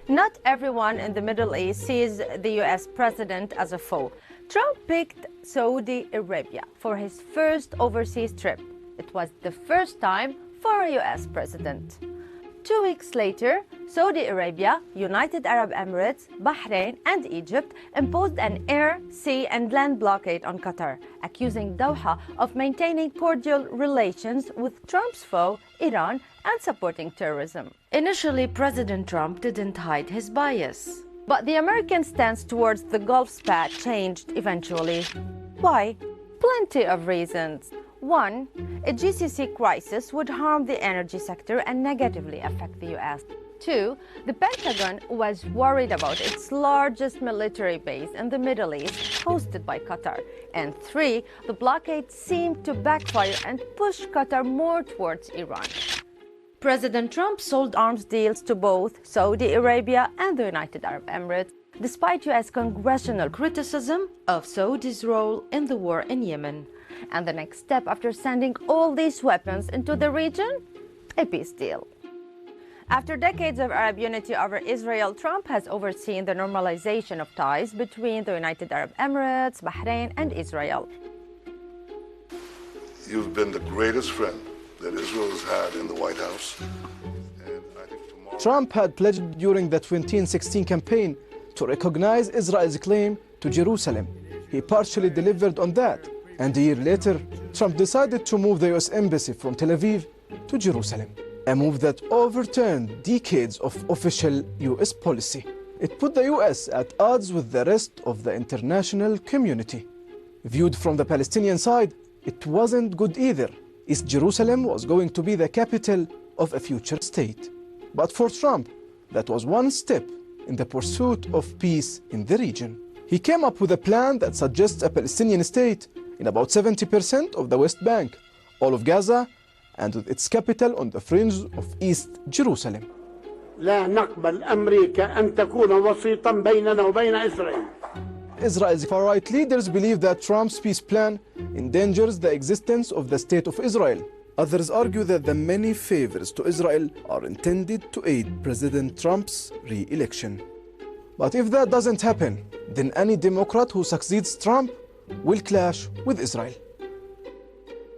Not everyone in the Middle East sees the US president as a foe. Trump picked Saudi Arabia for his first overseas trip. It was the first time for a US president. 2 weeks later, Saudi Arabia, United Arab Emirates, Bahrain, and Egypt imposed an air, sea, and land blockade on Qatar, accusing Doha of maintaining cordial relations with Trump's foe, Iran, and supporting terrorism. Initially, President Trump didn't hide his bias. But the American stance towards the Gulf spat changed eventually. Why? Plenty of reasons. One, a GCC crisis would harm the energy sector and negatively affect the US. Two, the Pentagon was worried about its largest military base in the Middle East, hosted by Qatar. And three, the blockade seemed to backfire and push Qatar more towards Iran. President Trump sold arms deals to both Saudi Arabia and the United Arab Emirates, despite US congressional criticism of Saudi's role in the war in Yemen. And the next step after sending all these weapons into the region? A peace deal. After decades of Arab unity over Israel, Trump has overseen the normalization of ties between the United Arab Emirates, Bahrain, and Israel. You've been the greatest friend that Israel has had in the White House. And I think tomorrow... Trump had pledged during the 2016 campaign to recognize Israel's claim to Jerusalem. He partially delivered on that. And a year later, Trump decided to move the US Embassy from Tel Aviv to Jerusalem, a move that overturned decades of official US policy. It put the US at odds with the rest of the international community. Viewed from the Palestinian side, it wasn't good either. East Jerusalem was going to be the capital of a future state. But for Trump, that was one step in the pursuit of peace in the region. He came up with a plan that suggests a Palestinian state in about 70% of the West Bank, all of Gaza, and with its capital on the fringe of East Jerusalem. لا نقبل أمريكا أن تكون وسيطا بيننا وبين إسرائيل. Israel's far-right leaders believe that Trump's peace plan endangers the existence of the State of Israel. Others argue that the many favors to Israel are intended to aid President Trump's re-election. But if that doesn't happen, then any Democrat who succeeds Trump will clash with Israel.